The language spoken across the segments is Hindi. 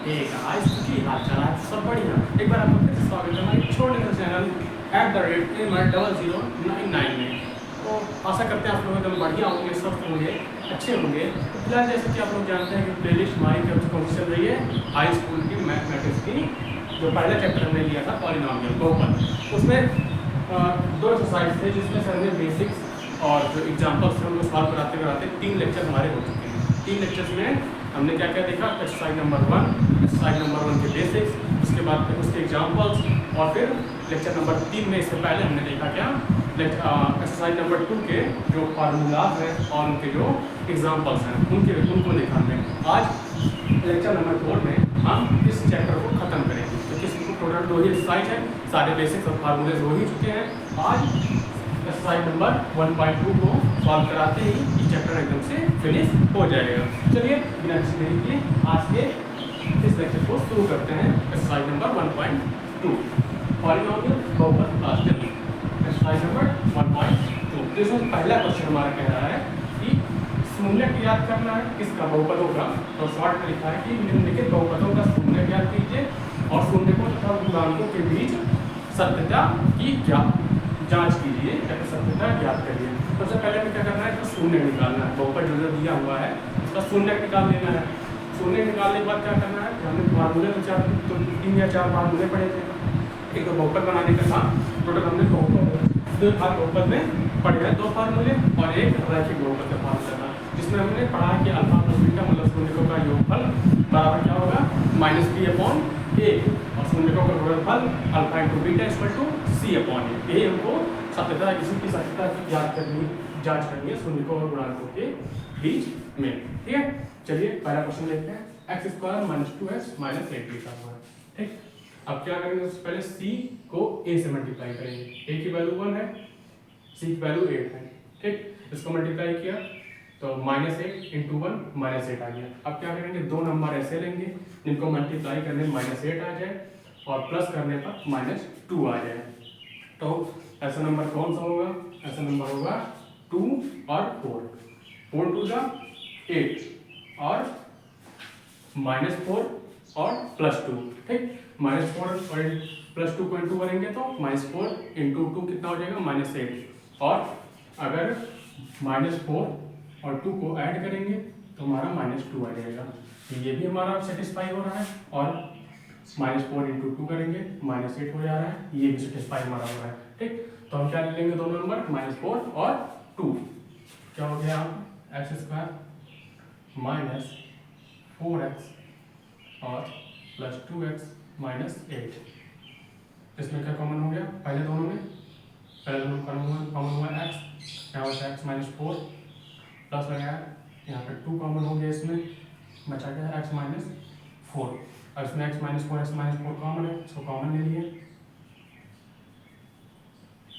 एक आज की हाल चाल आज सब बढ़िया। एक बार आपका फिर से स्वागत है हमारे छोटे से चैनल @AMR0099 में। तो आशा करते हैं आप लोग एकदम बढ़िया होंगे, स्वस्थ होंगे, अच्छे होंगे। तो फिलहाल जैसे कि आप लोग जानते हैं कि प्लेलिस्ट हमारी कौन सी चल रही है, हाई स्कूल की मैथमेटिक्स की। जो पहला चैप्टर हमने लिया था पॉलिनॉमियल बहुपद, उसमें दो एक्सरसाइज थे जिसमें सर ने बेसिक्स और जो एग्जाम्पल्स थे उनको सॉल्व कराते कराते 3 लेक्चर हमारे हो चुके हैं। 3 लेक्चर्स में हमने क्या क्या देखा, एक्सरसाइज नंबर 1, एक्सरसाइज नंबर 1 के बेसिक्स, उसके बाद फिर उसके एग्जाम्पल्स, और फिर लेक्चर नंबर 3 में इससे पहले हमने देखा क्या, एक्सरसाइज नंबर 2 के जो फार्मूलाज हैं और उनके जो एग्जाम्पल्स हैं उनको देखा हमने। आज लेक्चर नंबर 4 में हम इस चैप्टर को खत्म करेंगे क्योंकि इसको टोटल 2 ही एक्सरसाइज है, सारे बेसिक्स और फार्मूलेज हो ही चुके हैं। आज एक्सरसाइज नंबर 1.2 को सॉल्व कराते ही ये चैप्टर एकदम से फिनिश हो जाएगा। चलिए बिना किसी देरी के आज के इस लेक्चर को शुरू करते हैं। एक्सरसाइज नंबर 1.2 पॉलिनॉमियल बहुपद क्लास 10, एक्सरसाइज नंबर 1.2। तो इसमें पहला क्वेश्चन हमारा कह रहा है कि शून्य याद करना है किसका, बहुपदों का। तो शॉर्ट में लिखा है कि निम्नलिखित बहुपदों का शून्य ज्ञात कीजिए और शून्य को तथा गुणांकों के बीच सत्यता की जांच कीजिए या फिर सत्यता ज्ञात करिए। सबसे पहले हमें क्या करना है, तो शून्य निकालना है। बहुपद जो दिया हुआ है उसका शून्य निकाल लेना है। शून्य निकालने के बाद क्या करना है, हमने फार्मूले तो 3 या 4 फार्मूले पढ़े थे। एक तो बहुपद बनाने का था, टोटल हमने बहुपद में पढ़े हैं 2 फार्मूले और एक रैखिक बहुपद का फार्मूला था, जिसमें हमने पढ़ा कि अल्फा प्लस बीटा मतलब शून्यकों का योगफल बराबर क्या होगा -b/a और शून्यकों का गुणनफल alpha into beta equal to c/a। ये हमको सत्यता किसी की सत्यता की जांच करनी है शून्यकों और गुणांकों के बीच में। ठीक है, चलिए पहला क्वेश्चन देखते हैं। x² - 2x - 8 लिखा हुआ है। ठीक, अब क्या करेंगे, उससे पहले c को a से मल्टीप्लाई करेंगे। a की वैल्यू 1 है, c की वैल्यू 8 है। ठीक, इसको मल्टीप्लाई किया तो -8 × 1 -8 आ गया। अब क्या करेंगे, 2 नंबर ऐसे लेंगे जिनको मल्टीप्लाई करने -8 आ जाए और प्लस करने पर -2 आ जाए। तो ऐसा नंबर कौन सा होगा, ऐसा नंबर होगा 2 और 4, 4 टू द 8 और -4 और +2। ठीक, -4 और +2 को इंटू करेंगे तो -4 × 2 कितना हो जाएगा, -8। और अगर -4 और 2 को ऐड करेंगे तो हमारा -2 आ जाएगा। ये भी हमारा सेटिस्फाई हो रहा है और -4 × 2 करेंगे -8 हो जा रहा है, ये भी सेटिस्फाई हमारा हो रहा है। ठीक, तो हम क्या ले लेंगे, दोनों नंबर -4 और 2। क्या हो गया, x² - 4x और +2x - 8। इसमें क्या कॉमन हो गया, पहले दोनों में कॉमन हुआ x, यहाँ बचा x - 4 प्लस लगाया, यहाँ पे 2 कॉमन हो गया, इसमें बचा गया x - 4 और इसमें x - 4 कॉमन है, इसको कॉमन ले लिए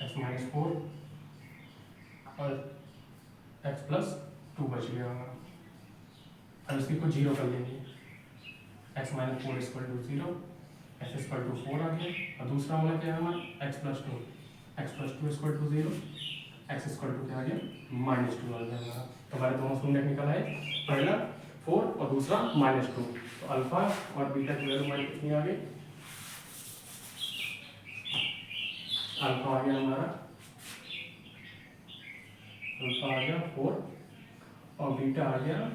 x - 4 और x + 2 बच गया होगा। अब इसकी को 0 कर लेंगे, x - 4 = 0, x = 4 आ गया। और दूसरा वाला क्या है हमारा x + 2 = 0, x = क्या आ गया, -2 आ गया हमारा। तो हमारे दोनों शून्य निकल आए, पहला 4 और दूसरा -2। तो अल्फा और बीटा की वैल्यू हमारी कितनी आ गई, अल्फा आ गया हमारा, अल्फा आ गया 4 और बीटा आ गया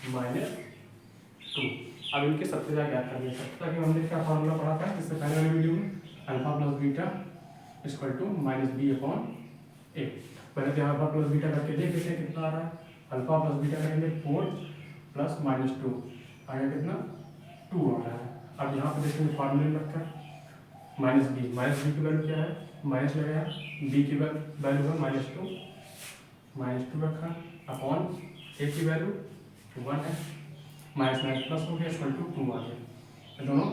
-2। अब इनके सत्यता ज्ञात करनी है। सत्यता की हमने क्या फार्मूला पढ़ा था इससे पहले वाले वीडियो में, अल्फा प्लस बीटा = -b/a। पहले तो अल्फा प्लस बीटा करके देख लेते हैं कितना आ रहा है। अल्फा प्लस बीटा करेंगे 4 + -2 आया कितना, 2 आ रहा है। अब यहाँ पर देखेंगे फार्मूले रखकर -b की वैल्यू क्या है, माइनस लगाया, b की वैल्यू है -2 रखा अपॉन a की वैल्यू 1 है, माइनस प्लस हो गया = 2 आ गया। तो दोनों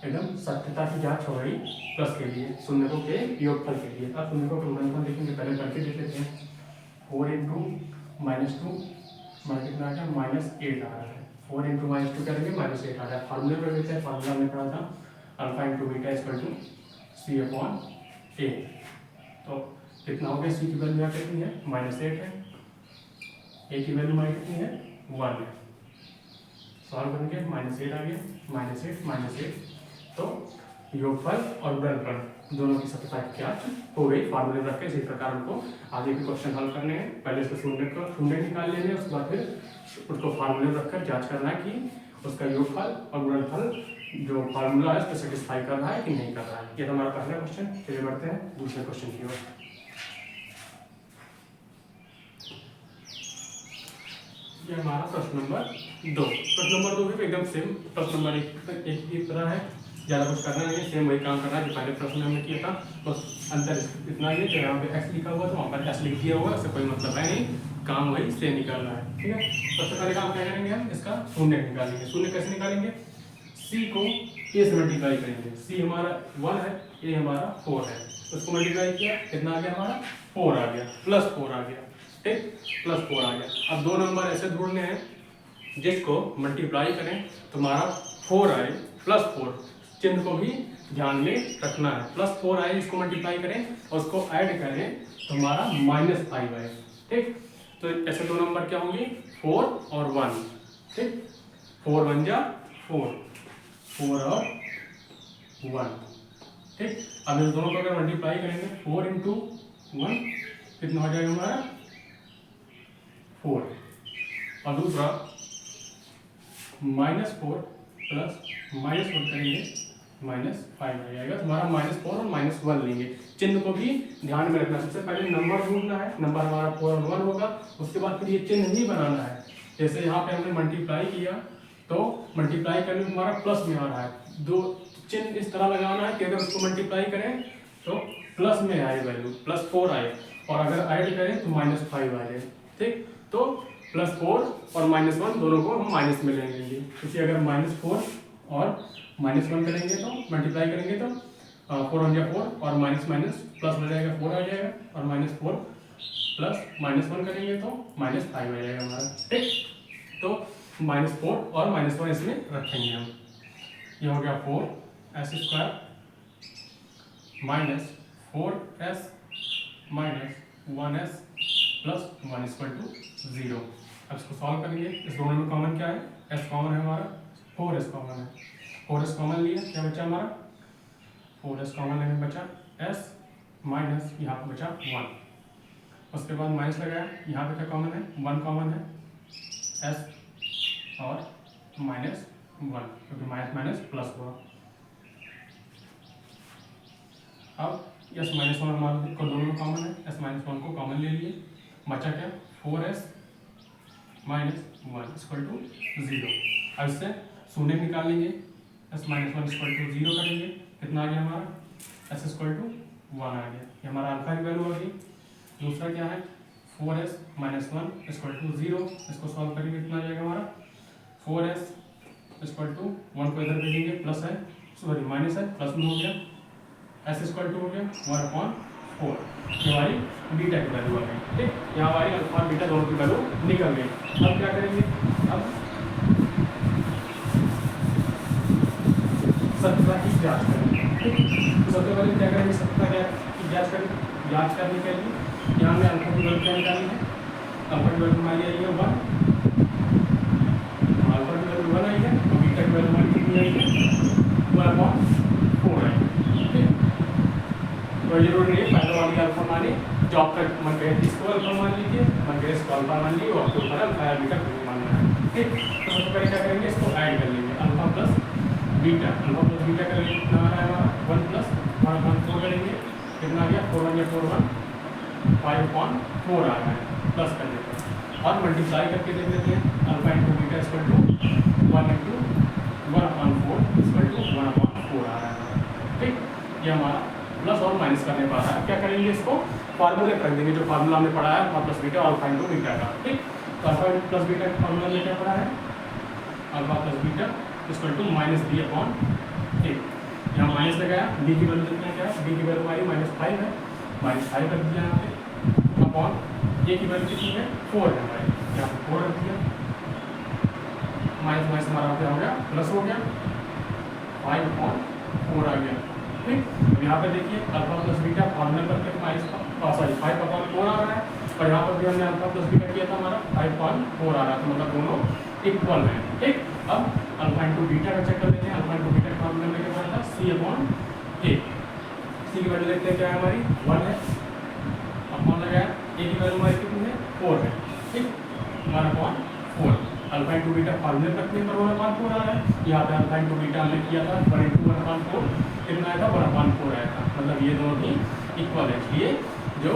एकदम सत्यता की जांच हो रही प्लस के लिए, शून्यकों के योगफल के लिए। अब शून्यकों के गुणनफल देखेंगे, पहले करके देख लेते हैं। 4 × -2 हमारा कितना आ गया, -8 आ रहा है। 4 × -2 करेंगे -8 आ रहा है। फार्मूले पर लेते हैं, फार्मूला में पढ़ा था अल्फा × बीटा = c/a। तो कितना हो गया, c की वैल्यू कितनी है, -8 है, a की वैल्यू हमारी कितनी है, 1 है। सॉल्व करेंगे, -8 आ गया, -8 तो योगफल और गुणनफल दोनों की सफलता क्या हो गई। फार्मूले रख के इसी प्रकार हमको आगे के क्वेश्चन हल करने हैं। पहले इसको शून्य निकाल लेंगे, उसके बाद फिर उसको फार्मूले रखकर जांच करना है कि उसका योगफल और गुणनफल जो फार्मूला है उसको सेटिस्फाई कर रहा है कि नहीं कर रहा है। ये हमारा पहला क्वेश्चन। चलिए बढ़ते हैं दूसरे क्वेश्चन की ओर। ये हमारा प्रश्न नंबर 2। प्रश्न नंबर 2 भी एकदम सेम प्रश्न नंबर 1 की तरह है, ज़्यादा कुछ करना नहीं है, सेम वही काम करना है जो पहले प्रश्न में हमने किया था। बस अंतर इतना ही है कि यहाँ पे x लिखा हुआ था वहाँ पर s लिख दिया हुआ है, उससे कोई मतलब है नहीं, काम वही से निकालना है। ठीक है, सबसे पहले काम क्या करेंगे हम, इसका शून्य निकालेंगे। शून्य कैसे निकालेंगे, c को a से मल्टीप्लाई करेंगे। c हमारा 1 है, a हमारा 4 है, उसको मल्टीप्लाई किया, कितना आ गया हमारा 4 आ गया, +4 आ गया। ठीक, +4 आ गया। अब दो नंबर ऐसे ढूंढने हैं जिसको मल्टीप्लाई करें तो हमारा 4 आए, +4, चिन्ह को भी ध्यान में रखना है। +4 आए, इसको मल्टीप्लाई करें और उसको ऐड करें तो हमारा -5 आए। ठीक, तो ऐसे दो नंबर क्या होंगे, 4 और 1। ठीक, 4 1 जा 4, 4 और 1। ठीक, अब इन दोनों को अगर मल्टीप्लाई करेंगे 4 × 1 कितना हो जाएगा हमारा 4, और दूसरा -4 प्लस -1 करेंगे -5 आ जाएगा। तो हमारा -4 और -1 लेंगे। चिन्ह को भी ध्यान में रखना, सबसे पहले नंबर ढूंढना है, नंबर हमारा 4 और 1 होगा, उसके बाद फिर ये चिन्ह ही बनाना है। जैसे यहाँ पे हमने मल्टीप्लाई किया तो मल्टीप्लाई करने में हमारा प्लस में आ रहा है, दो चिन्ह इस तरह लगाना है कि अगर उसको मल्टीप्लाई करें तो प्लस में आए वैल्यू, +4 आए, और अगर ऐड करें तो -5 आ जाए। ठीक, तो +4 और -1 दोनों को हम माइनस में ले लेंगे, क्योंकि अगर -4 और -1 करेंगे तो मल्टीप्लाई करेंगे तो 4 1 जा 4 और माइनस प्लस हो जाएगा, 4 आ जाएगा, और -4 प्लस -1 करेंगे तो -5 आ जाएगा हमारा। ठीक, तो -4 और -1 इसमें रखेंगे हम। ये हो गया 4s² -4s -1s + 1 = 0। अब इसको सॉल्व करेंगे। इस दोनों में कॉमन क्या है, s कॉमन है हमारा, 4s कॉमन है, 4s कॉमन लिया, क्या बचा हमारा 4s कॉमन लेने बचा s माइनस यहाँ पे बचा 1, उसके बाद माइनस लगाया, यहाँ पे क्या कॉमन है, 1 कॉमन है, s और -1, क्योंकि माइनस प्लस हुआ। अब s -1 हमारे को दोनों में कॉमन है, s -1 को कॉमन ले लिए, बचा क्या 4s -1 = 0। अब इससे शून्य निकालेंगे, s -1 = 0 करेंगे, कितना आ गया हमारा s = 1 आ गया, ये हमारा अल्फा की वैल्यू आ गई। दूसरा क्या है 4s -1 = 0, इसको सॉल्व करेंगे, कितना आ जाएगा हमारा 4s = 1 को इधर भेजेंगे, प्लस है सॉरी माइनस है, प्लस में हो गया, s = हो गया 1/4, ये हमारी बीटा की वैल्यू आ गई। ठीक, यहाँ हमारी अल्फा बीटा दोनों की वैल्यू निकल गई। अब क्या करेंगे, अब सत्ता की जांच करेंगे। ठीक, तो सबसे पहले क्या करेंगे, सत्ता की जांच करने के लिए यहाँ में अल्फा की वैल्यू क्या निकालनी है, अल्फा की वैल्यू हमारी आई है 1, अल्फा की वैल्यू 1 आई है, और बीटा की वैल्यू हमारी कितनी आई है 1/4 आई है। ठीक, तो जरूर नहीं है पहले वाली अल्फा मानी, जो आपका मन करे इसको अल्फा मान लीजिए, मन करे इसको अल्फा मान लीजिए, और आपके ऊपर अल्फा बीटा मानना है। ठीक, तो सबसे पहले क्या करेंगे, इसको ऐड कर लेंगे, अल्फा प्लस बीटा करेंगे, कितना आ रहा है हमारा 1 + 1/4 करेंगे, कितना आ गया 4 1 4 1 5/4 आ रहा है, प्लस कर देते हैं और मल्टीप्लाई करके देख लेते हैं, अल्फा × बीटा = 1 × 1/4 = 1/4 आ रहा है। ठीक, ये हमारा प्लस और माइनस करने पा रहा है। क्या करेंगे, इसको फार्मूले रख देंगे, जो फार्मूला हमने पढ़ा है अल्फा प्लस बीटा और अल्फा × बीटा का। ठीक, तो अल्फा प्लस बीटा का फार्मूला हमने क्या पढ़ा है, अल्फा प्लस बीटा = -b/a। यहाँ माइनस लगाया, b की वैल्यू कितना क्या है, b की वैल्यू हमारी -5 है, -5 रख दिया यहाँ पे, अपॉन a की वैल्यू कितनी है 4 है हमारी, यहाँ पे 4 रख दिया, माइनस हमारा क्या हो गया प्लस हो गया, 5/4 आ गया। ठीक, यहाँ पे देखिए अल्फा प्लस बीटा फॉर्मूला करके -5/4 आ रहा है, और यहाँ पर भी हमने अल्फा प्लस बीटा किया था, हमारा 5/4 आ रहा था, मतलब दोनों इक्वल है। ठीक, अब इंटू बीटा का चेक कर लेते हैं। अल्फा इंटू बीटा का फॉर्मूला में क्या था, सी अपॉन ए। सी की वैल्यू देखते हैं क्या है हमारी 1 है, अपॉन लगाया, ए की वैल्यू हमारी कितनी है 4 है, ठीक, 1/4। अल्फा इंटू बीटा फॉर्मूले रखने पर 1/4 आ रहा है। यहाँ पे अल्फा इंटू बीटा हमने किया था 1 इंटू 1/4 कितना आया था 1/4 आया था, मतलब ये दोनों ही इक्वल है। इसलिए जो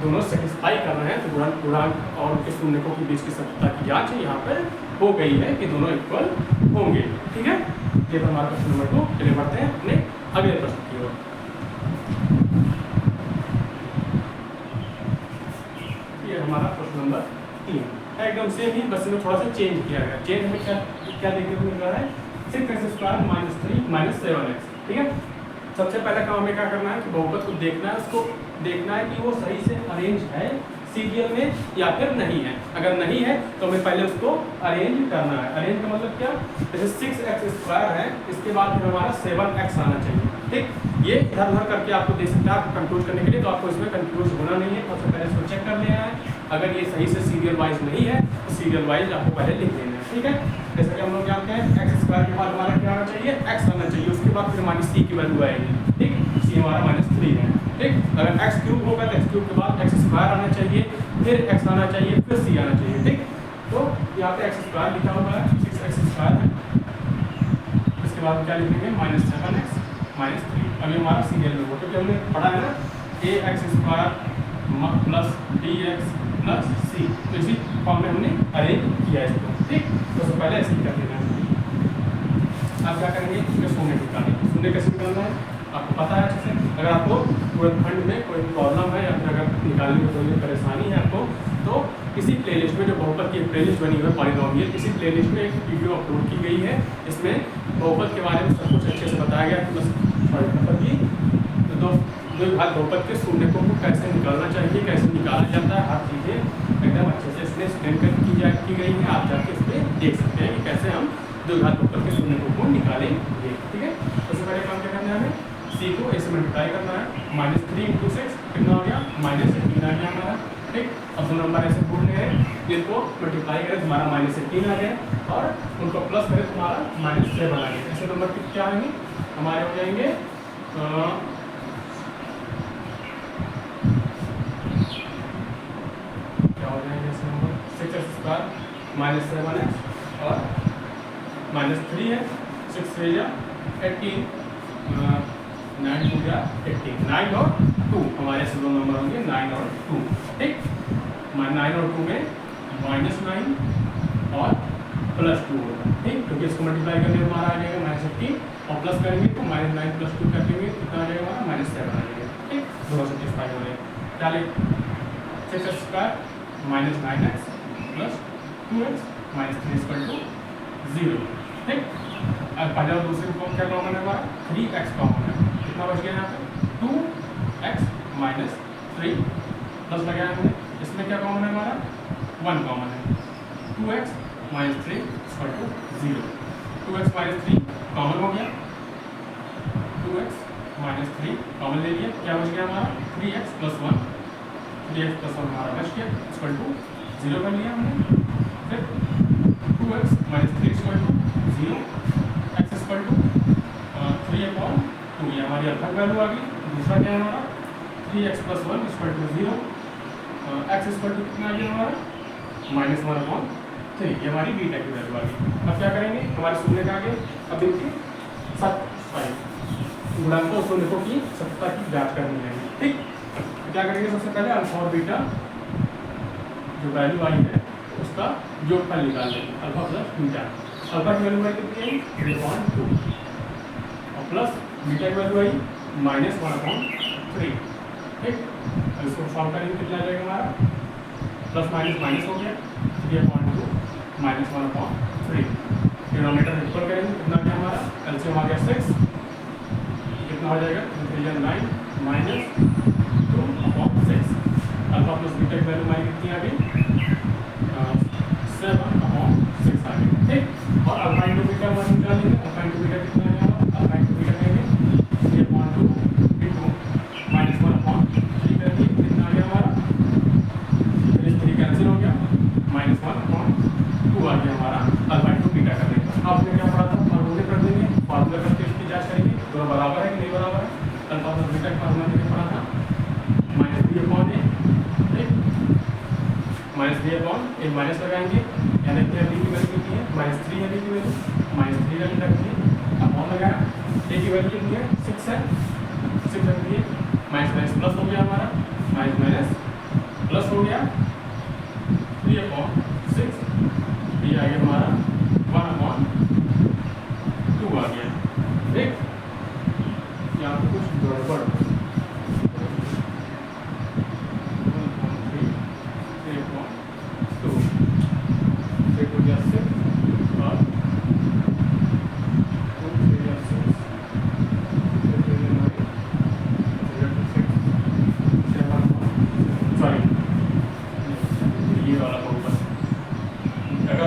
दोनों सेटिस्फाई कर रहे हैं तो गुणांक और उनके शून्यकों के बीच की सत्यता की जांच यहाँ पर हो गई है कि दोनों इक्वल होंगे, ठीक है। ये तो हमारा प्रश्न नंबर 2। चलिए बढ़ते हैं अपने अगले प्रश्न की ओर। ये हमारा प्रश्न नंबर 3 एकदम सेम ही, बस इसमें थोड़ा सा चेंज किया गया। चेंज हमें क्या देखने को मिल रहा है, 6x² - 3 - 7x, ठीक है। सबसे पहले काम हमें क्या करना है कि बहुपद को देखना है, उसको देखना है कि वो सही से अरेंज है सीरियल में या फिर नहीं है। अगर नहीं है तो हमें पहले उसको अरेंज करना है। अरेंज का मतलब क्या, जैसे 6x² है, इसके बाद फिर हमारा 7x आना चाहिए, ठीक। ये इधर उधर करके आपको दे सकता है, आपको कंफ्यूज करने के लिए, तो आपको इसमें कंफ्यूज होना नहीं है। सबसे पहले इसको चेक कर लेना है। अगर ये सही से सीरियल वाइज नहीं है तो सीरियल वाइज आपको पहले लिख लेना है, ठीक है। जैसे कि हम लोग जानते हैं x² के बाद हमारा क्या आना चाहिए, x आना चाहिए, उसके बाद फिर हमारी c की वैल्यू आएगी, ठीक। c हमारा -3 है, ठीक। अगर x³ होगा तो x³ के बाद x² आना चाहिए, फिर x आना चाहिए, फिर c आना चाहिए, ठीक। तो यहाँ पे x² लिखा हुआ है, 6x² है, इसके बाद क्या लिखेंगे -7x - 3। अभी हमारा सीरियल में हो, क्योंकि हमने पढ़ा है ना ax² + bx + c, तो इसी फॉर्म में हमने अरेंज किया है इसको, ठीक। तो सबसे पहले ऐसे ही कर देना है। आप क्या करेंगे, इसमें शून्य निकालेंगे। शून्य कैसे निकालना है आपको पता है अच्छे से। अगर आपको पूरे खंड में कोई प्रॉब्लम है या फिर अगर निकालने में कोई परेशानी है आपको, तो इसी प्लेलिस्ट में जो बहुपद की प्लेलिस्ट बनी हुई है पॉलीनोमियल, इसी प्लेलिस्ट में एक वीडियो अपलोड की गई है। इसमें बहुपद के बारे में सब कुछ अच्छे से बताया गया है। मतलब कि दो घात बहुपद के शून्यकों को कैसे निकालना चाहिए, कैसे निकाला जाता है, हर चीज़ें एकदम अच्छे से इसमें एक्सप्लेन की गई है। आप जाके इस पर देख सकते हैं कि कैसे हम दो घात बहुपद के शून्यकों को निकालेंगे, ठीक है। सबसे पहले काम क्या करना है, हमें c को a से मल्टीप्लाई करना है। -3 × 6 कितना हो गया, -18 आ गया हमारा, ठीक। अब दो नंबर ऐसे बोलने हैं, इनको मल्टीप्लाई करें तो हमारा -18 आ गया और उनको प्लस करें तो हमारा -7 आ गया। ऐसे नंबर क्या आएंगे हमारे, हो जाएंगे क्या हो जाएंगे ऐसे नंबर, 6x² - 7x और -3 है, 6 3 या 18, 9 2 या 18, 9 और 2 हमारे ऐसे दो नंबर होंगे, 9 और 2, ठीक। 9 और 2 में -9 और +2 होगा, ठीक। क्योंकि इसको मल्टीप्लाई करने में हमारा आ जाएगा -18 और प्लस करेंगे तो -9 + 2 करेंगे कितना आ जाएगा हमारा -7 आ जाएगा, ठीक। दोनों सेटिस्फाई हो रहे हैं। क्या ले 6x² - 9x + 2x - 3 = 0, ठीक। अब पहले और दूसरे को क्या कॉमन है हमारा, 3x कॉमन है, कितना बच गया यहाँ पे 2x - 3 प्लस लगाया हमने, इसमें क्या कॉमन है हमारा 1 कॉमन है, 2x - 3 = 0। 2x - 3 कॉमन हो गया, 2x - 3 कॉमन ले लिया, क्या बच गया हमारा 3x + 1, 3x + 1 हमारा बच गया, = 0 कर लिया हमने। फिर 2x - 3 = 0, x = 3/2, ये हमारी अल्फा वैल्यू आ गई। दूसरा क्या है हमारा 3x + 1 = 0, x कितना आ गया हमारा -1/3, ये हमारी बीटा की वैल्यू आ गई। अब क्या करेंगे, हमारे शून्य का आगे अब इनकी गुणांकों और शून्यकों की सत्यता की जांच करनी है, ठीक। क्या करेंगे, सबसे पहले अल्फा और बीटा जो वैल्यू आई है उसका योगफल निकाल लेंगे, अल्फा + बीटा। अल्फा की वैल्यू आई कितनी आई 3/2 और प्लस बीटा की वैल्यू आई -1/3, ठीक। अब इसको सॉल्व करेंगे कितना आ जाएगा हमारा प्लस माइनस हो गया 3/2 -1/3। डिनोमिनेटर इक्वल करेंगे कितना गया हमारा, एलसीएम आ गया 6, कितना हो जाएगा 3 × 9 -2/6। अल्फा प्लस बीटा की वैल्यू हमारी कितनी आ गई 7/6 आ गई, ठीक। और अल्फा इंटू बीटा हमारा निकालेंगे, अल्फा इंटू बीटा कितना आ जाएगा, अल्फा इंटू बीटा करेंगे 3/2 × -1/3 करेंगे, कितना आ गया हमारा 3 कैंसिल हो गया, -1/2 आ गया हमारा अल्फा इंटू बीटा करने का। आपने क्या पढ़ा था, फार्मूले रख देंगे, फार्मूले करके इसकी जांच करेंगे दोनों बराबर है कि नहीं बराबर है। अल्फा प्लस बीटा का फार्मूला मैंने पढ़ा था माइनस बी अपॉन ए, माइनस बी अपॉन ए, माइनस लगाएंगे यानी कि बी की वैल्यू कितनी है -3 है, बी की वैल्यू -3 रख दिए, अपॉन लगाया, ए की वैल्यू कितनी है 6 है, 6 रख दिए, माइनस माइनस प्लस हो गया हमारा, माइनस माइनस प्लस हो गया 3 अपॉन 6, ये आ गया हमारा 1 अपॉन 2 आ गया। ठीक, यहाँ पे कुछ गड़बड़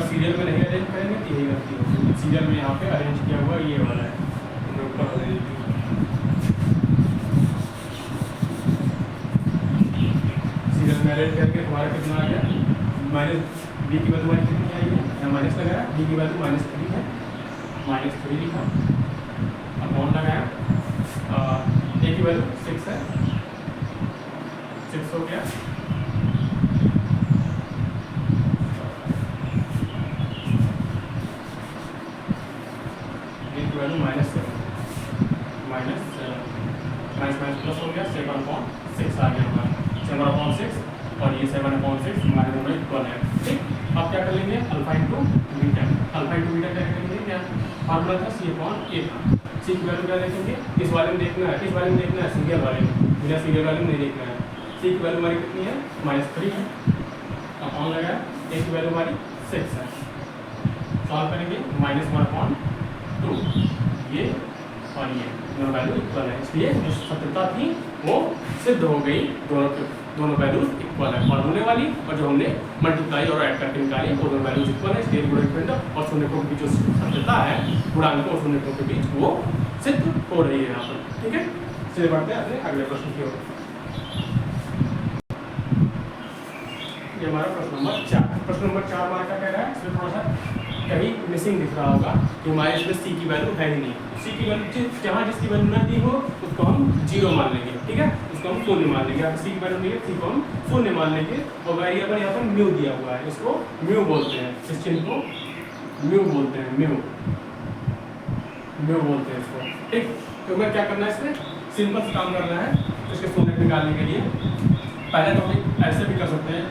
सीरियल में नहीं अरेंज करेंगे तो यही गलती होगी। सीरियल में यहाँ पे अरेंज किया हुआ ये वाला है, ऊपर सीरियल में अरेंज करके तुम्हारा कितना आ गया, माइनस बी की वैल्यू कितनी आई है, यहाँ माइनस लगाया, बी की वैल्यू -3 है, -3 लिखा, अपॉन लगाया, ए की वैल्यू 6 है, 6 हो गया, वैल्यू -7 माइनस माइनस प्लस हो गया, 7/6 आ गया हमारा, 7/6 और ये 7/6 हमारे दोनों इक्वल है। ठीक, अब क्या कर लेंगे, alpha into beta, alpha into beta क्या करेंगे, क्या फार्मूला था C/A था, सी की वैल्यू क्या देखेंगे, इस वाले में देखना है, इस वाले में देखना है, सीरियल वाले में, बिना सीरियल वाले में नहीं देखना है। सी की वैल्यू हमारी कितनी है -3 है, अपॉन लगाया, ए की वैल्यू हमारी 6 है, सॉल्व करेंगे -1/2, ये और ये दोनों वैल्यू इक्वल है, इसलिए जो सत्यता थी वो सिद्ध हो गई, दोनों वैल्यूज इक्वल है, फार्मूले वाली और जो हमने मल्टीप्लाई और ऐड करके निकाली वो दोनों वैल्यूज इक्वल है, इसलिए गुणनखंड और शून्यकों के बीच जो सत्यता है गुणांक और शून्यकों के बीच वो सिद्ध हो रही है यहाँ पर। ठीक है, चलिए बढ़ते हैं अपने अगले प्रश्न की ओर। ये हमारा प्रश्न नंबर 4, प्रश्न नंबर 4 हमारा क्या कह रहा है, इसमें थोड़ा सा कहीं मिसिंग दिख रहा होगा कि हमारे इसमें सी की वैल्यू है ही नहीं, सी की वैल्यू जहाँ जिसकी वैल्यू ना दी हो उसको हम 0 मान लेंगे। ठीक है, उसको हम शून्य मान लेंगे, सी की वैल्यू नहीं है, सी को हम शून्य मान लेंगे, और वेरिएबल यहाँ पर म्यू दिया हुआ है, इसको म्यू बोलते हैं, इस चिन्ह को म्यू बोलते हैं, म्यू बोलते हैं इसको। ठीक, तो हमें क्या करना है, इसमें सिंपल से काम करना है, इसके शून्य निकालने के लिए पहले तो हम ऐसे भी कर सकते हैं,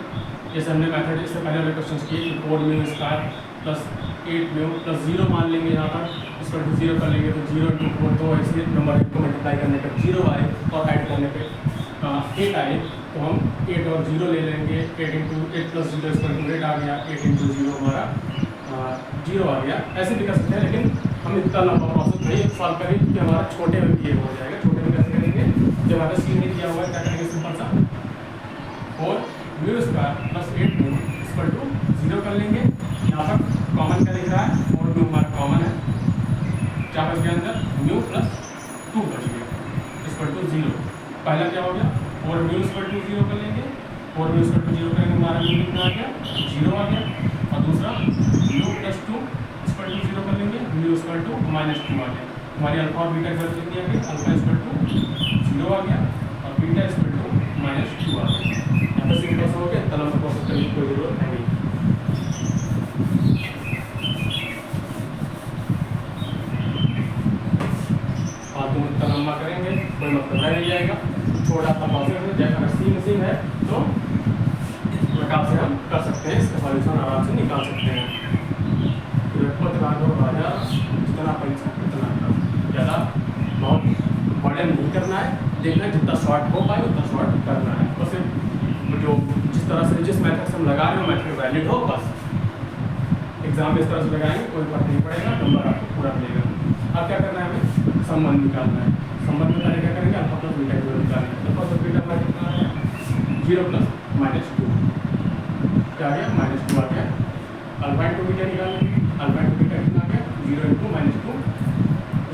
जैसे हमने मेथड इससे पहले वाले क्वेश्चन किए, 4 mu square plus 8 mu plus 0 मान लेंगे, यहाँ पर इसको 0 कर लेंगे तो 0 × 4 तो ऐसे नंबर को मल्टीप्लाई करने पर 0 आए और ऐड करने पे 8 आए, तो हम 8 और 0 ले लेंगे, 8 × 8 + 0 = 8 आ गया, 8 × 0 हमारा 0 आ गया। ऐसे भी कर सकते हैं, लेकिन हम इतना लंबा प्रोसेस नहीं सॉल्व करें क्योंकि हमारा छोटे में भी ये हो जाएगा। छोटे में कैसे करेंगे, जब हमारा सी में दिया हुआ है क्या करेंगे, सिंपल सा 4 म्यू स्क्वायर प्लस 8 म्यू = 0 कर लेंगे, यहाँ पर कॉमन क्या दिख रहा है, 4 म्यू हमारा कॉमन है, क्या बच गया अंदर, म्यू प्लस 2 बच गया, = 0। पहला क्या हो गया, 4 म्यू = 0 कर लेंगे, 4 म्यू = 0 करेंगे, हमारा म्यू कितना आ गया, 0 आ गया, और दूसरा म्यू प्लस 2 = 0 कर लेंगे, म्यू = -2 आ गया, हमारी अल्फा और बीटा की वैल्यू कितनी आ गई, अल्फा = 0 आ गया और बीटा = -2 आ गया। यहाँ पर सिंपल हो गया, तलब प्रोसेस करने की कोई जरूरत है नहीं। इतना लंबा करेंगे कोई मतलब रह नहीं जाएगा, छोटा सा प्रोसेस है, जैसे अगर सी मशीन है तो इस प्रकार से हम कर सकते हैं, इसका सॉल्यूशन आराम से निकाल सकते हैं। राजा जितना पैसा उतना ज़्यादा बहुत बड़े नहीं करना है, देखना है जितना शॉर्ट हो पाए उतना शॉर्ट करना है, बस जो जिस तरह से जिस मेथड से हम लगा रहे हो मेथड वैलिड हो, बस एग्जाम में इस तरह से लगाएंगे कोई फर्क नहीं पड़ेगा, नंबर आपको पूरा मिलेगा। अब क्या करना है, हमें संबंध निकालना है, संबंध निकालने क्या करेंगे, अल्फा प्लस बीटा की वैल्यू निकालेंगे, अल्फा प्लस बीटा हमारा कितना है 0 + -2 क्या आ गया, -2 आ गया, अल्फा इंटू बीटा निकालेंगे, अल्फा इंटू बीटा कितना आ गया, 0 × -2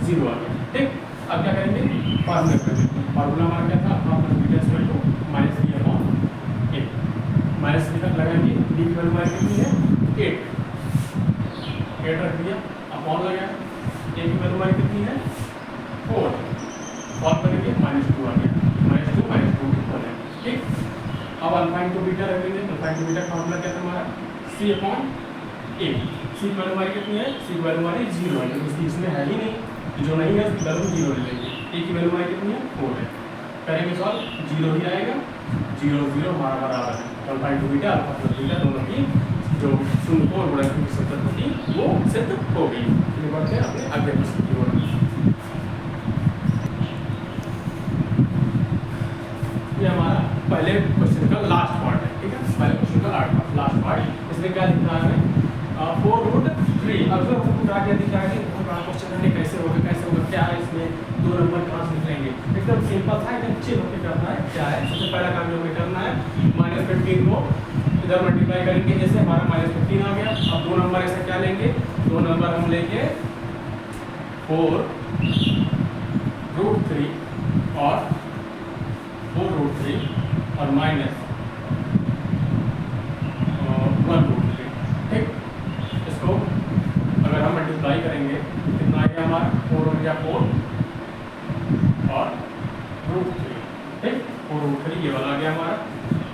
0 आ गया। ठीक, अब क्या करेंगे, फार्मूला करेंगे, फार्मूला हमारा क्या था, alpha plus beta = -b/a, minus लगाएंगे, डी की वैल्यू हमारी कितनी है 8 रख दिया, अपॉन लगाया, ए की वैल्यू हमारी कितनी है 4, सॉल्व करेंगे -2 आ गया, -2 इक्वल है। ठीक, अब अल्फा इंटू बीटा रखेंगे, अल्फा इंटू बीटा फॉर्मूला क्या था हमारा c अपॉन a, c की वैल्यू हमारी कितनी है, c की वैल्यू हमारी 0 है क्योंकि इसमें है ही नहीं, जो नहीं है उसकी वैल्यू 0 ले लेंगे, a की वैल्यू हमारी कितनी है 4 है, करेंगे सॉल्व 0 ही आएगा, 0 0 हमारा बराबर है alpha into beta, alpha plus beta दोनों की जो शून्य को गुणा की सतत होती वो सिद्ध हो गई। ये बढ़ते हैं अपने अगले प्रश्न की ओर। ये हमारा पहले क्वेश्चन का लास्ट पार्ट है, ठीक है, पहले क्वेश्चन का लास्ट पार्ट। इसमें क्या लिखना है 4√3। अब सर हमको क्या क्या दिखा है कि बहुत बड़ा क्वेश्चन है, कैसे होगा क्या है इसमें 2 नंबर कहाँ से निकलेंगे, एकदम सिंपल था, एकदम चिल होकर करना है। क्या है सबसे पहला काम जो हमें करना है -15 को इधर मल्टीप्लाई करेंगे, जैसे हमारा -15 आ गया। अब 2 नंबर ऐसा क्या लेंगे, 2 नंबर हम लेंगे 4√3 और 4√3 और -1√3। ठीक, इसको अगर हम मल्टीप्लाई करेंगे कितना आ गया हमारा 4 हो गया 4 और √3। ठीक, 4√3 ये वाला आ गया हमारा,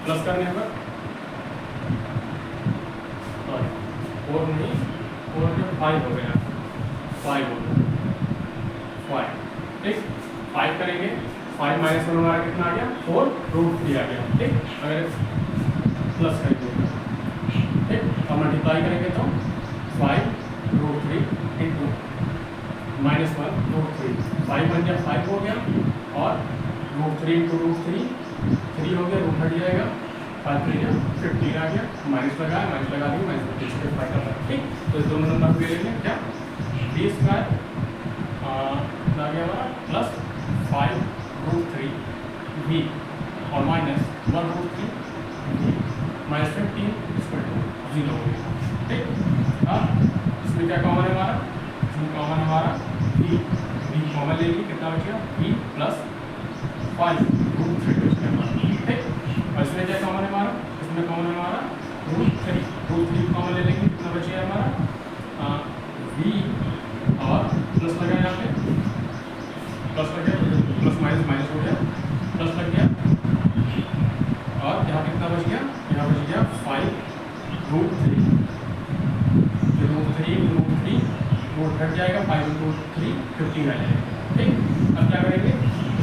प्लस करने पर 4 नहीं 4 में 5 हो गया, 5 हो गया 5। ठीक, 5 करेंगे, 5 -1 हमारा कितना आ गया 4√3 आ गया। ठीक, अगर प्लस करेंगे ठीक, अब मल्टीप्लाई करेंगे तो 5√3 इंटू -1√3, 5 बन गया 5 हो गया और √3 इंटू √3 3 हो गया, रूट हट जाएगा, 5 3 15 आ गया, माइनस लगा देंगे -15 से 5 का। ठीक, तो इस दोनों नंबर को ले लेंगे क्या b² आ गया हमारा प्लस 5√3 v और -1√3 v -15 इक्वल टू 0 हो गया। ठीक, अब इसमें क्या कॉमन है हमारा, इसमें कॉमन हमारा v कॉमन लेंगे, कितना बचेगा v प्लस 5√3 बचेगा हमारा। ठीक, और इसमें क्या कॉमन है हमारा, इसमें कॉमन है हमारा √3 कॉमन ले लेंगे, कितना बचेगा हमारा v और प्लस लगा यहाँ पे, प्लस लग गया, प्लस माइनस हो गया, प्लस लग गया और यहाँ कितना बच गया, यहाँ बच गया 5√3, √3 रूट हट जाएगा, 5√3 15 आ जाएगा। ठीक, अब क्या करेंगे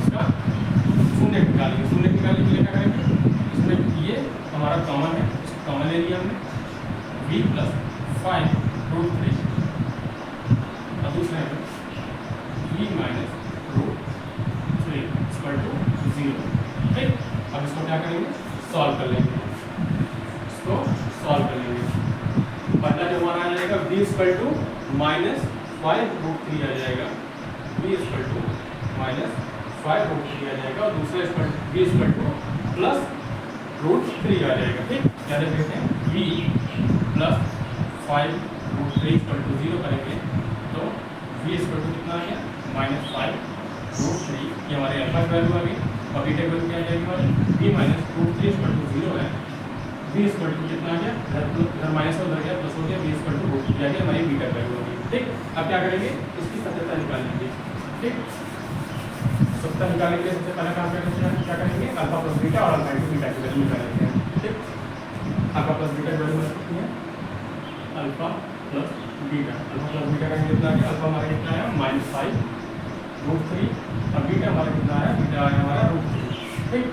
इसका शून्य निकालेंगे, शून्य निकालने के लिए क्या करेंगे, इसमें ये हमारा कॉमन है, इसको कॉमन ले लिया हमने v प्लस 5√3 और दूसरे में v -√3 इक्वल टू 0। ठीक, अब इसको क्या करेंगे सॉल्व कर लेंगे, इसको सॉल्व कर लेंगे। पहला जो हमारा आ जाएगा v इक्वल टू -5√3 आ जाएगा, v इक्वल टू -5√3 आ जाएगा और दूसरा v इक्वल टू प्लस √3 आ जाएगा। ठीक, क्या देखते हैं v प्लस 5√3 इक्वल टू 0 करेंगे तो v इक्वल टू कितना आ गया -5√3, ये हमारे अल्फा की वैल्यू आ गई और बीटा की वैल्यू क्या आ जाएगी हमारी v -√3 इक्वल टू 0 है, v इक्वल टू कितना आ गया, इधर माइनस उधर गया प्लस हो गया, v इक्वल टू √3 आ गया, हमारी बीटा की वैल्यू आ गई। ठीक, अब क्या करेंगे इसकी सत्यता निकाल लेंगे। ठीक, सत्यता निकालने के लिए सबसे पहला काम क्या करेंगे अल्फा प्लस बीटा और अल्फा इंटू बीटा की वैल्यू निकाल लेते हैं। ठीक, अल्फा प्लस बीटा की वैल्यू कितनी है, अल्फा प्लस बीटा का कितना है, अल्फा हमारा कितना है -5√3 और बीटा हमारा कितना है, बीटा है हमारा √3। ठीक,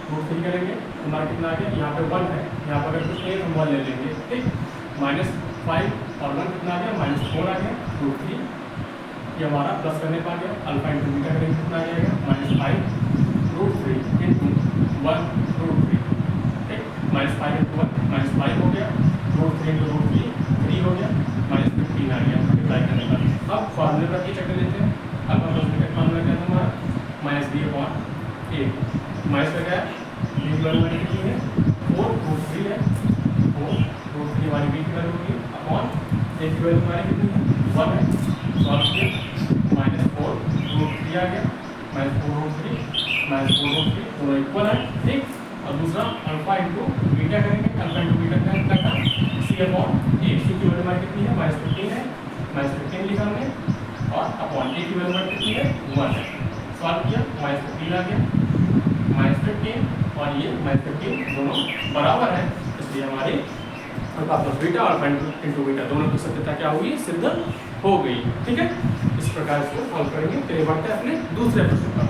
√3 करेंगे हमारा कितना आ गया, यहाँ पे 1 है, यहाँ पर अगर कुछ नहीं हम 1 ले लेंगे। ठीक, -5 और 1 कितना आ गया -4 आ गया, √3 ये हमारा प्लस करने पर आ गया, अल्फा इंटू बीटा करेंगे कितना आ जाएगा -5√3 इंटू 1√3। ठीक, -5 इंटू 1 -5 हो गया, √3 इंटू √3 3 हो गया, -15 आ गया मल्टीप्लाई करने पर। अब फॉर्मूले पर चेक कर लेते हैं, अल्फा प्लस बीटा फॉर्मूला क्या था हमारा -b/a, माइनस का क्या है b की वैल्यू हमारी कितनी है 4√3 है, 4√3 हमारी b की वैल्यू होगी अपॉन a की वैल्यू हमारी कितनी है 1 है, सॉल्व किया -4√3 आ गया, -4√3 दोनों इक्वल है। ठीक, और दूसरा अल्फा इंटू बीटा करेंगे, अल्फा इंटू बीटा का c/a, c की वैल्यू हमारी कितनी है -15 है, -15 लिखा हमने और अपॉन ए की वैल्यू कितनी है 1 है। सॉल्व किया -15 आ गया, -15 और ये -15 दोनों बराबर है, इसलिए हमारी अल्फा प्लस बीटा और अल्फा इंटू बीटा दोनों की सत्यता क्या हुई, सिद्ध हो गई। ठीक है, इस प्रकार इसको सॉल्व करेंगे। फिर बढ़ते हैं अपने दूसरे प्रश्न पर।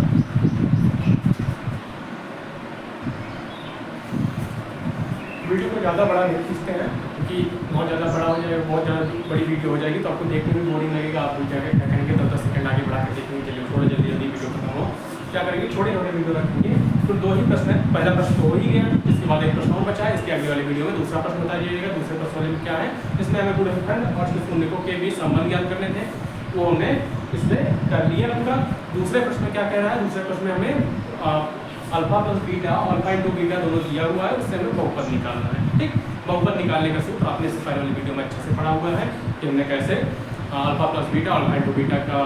वीडियो को ज़्यादा बड़ा नहीं खींचते हैं क्योंकि बहुत ज़्यादा बड़ा हो जाएगा, बहुत ज़्यादा बड़ी वीडियो हो जाएगी तो आपको देखने में बोरिंग लगेगा। आप क्या करेंगे 10-10 सेकंड आगे बढ़ा के देखेंगे, चलिए थोड़ा जल्दी जल्दी वीडियो खत्म हो। क्या करेंगे, छोटे छोटे वीडियो रखेंगे। तो 2 ही प्रश्न है, पहला प्रश्न तो हो ही गया, इसके बाद एक प्रश्न और बचा है, इसके अगले वाले वीडियो में दूसरा प्रश्न बता दीजिएगा। दूसरे प्रश्न वाले में क्या है, इसमें हमें गुणनखंड और शून्यकों के बीच संबंध ज्ञात करने थे, वो हमने इसमें कर लिया पूरा। दूसरे प्रश्न में क्या कह रहा है, दूसरे प्रश्न में हमें अल्फा प्लस बीटा और अल्फा इंटू बीटा दोनों दिया हुआ है, उससे हमें बहुपद निकालना है। ठीक, बहुपद निकालने का सूत्र आपने इससे पहले वाली वीडियो में अच्छे से पढ़ा हुआ है कि हमने कैसे अल्फा प्लस बीटा और अल्फा इंटू बीटा का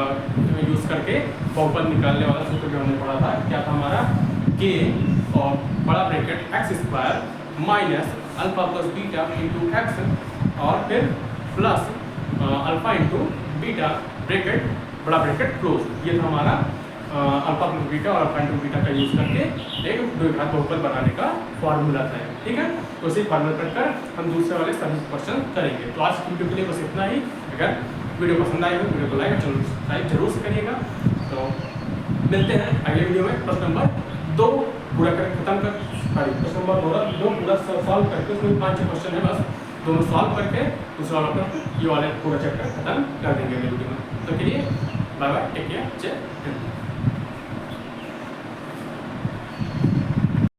यूज़ करके बहुपद निकालने वाला सूत्र जो हमने पढ़ा था, क्या था हमारा, के और बड़ा bracket x square minus alpha plus beta into x और फिर plus alpha into beta bracket बड़ा ब्रैकेट क्लोज। ये था हमारा अल्फा प्लस बीटा और अल्फा इंटू बीटा का यूज़ करके एक द्विघात बहुपद बनाने का फॉर्मूला था। ठीक है, तो उसी फॉर्मूला पर हम दूसरे वाले सभी क्वेश्चन करेंगे। तो आज की वीडियो के लिए बस इतना ही। अगर वीडियो पसंद आए हो वीडियो को लाइक और चैनल सब्सक्राइब जरूर से करिएगा। तो मिलते हैं अगले वीडियो में। प्रश्न नंबर 2 पूरा कर खत्म कर, सॉरी प्रश्न नंबर 2 पूरा सॉल्व करके, उसमें 5-6 क्वेश्चन है, बस दोनों सॉल्व करके दूसरा वाला प्रश्न ये वाले पूरा चैप्टर खत्म कर देंगे अगले वीडियो में। तो के लिए बाय बाय, टेक केयर, जय हिंद।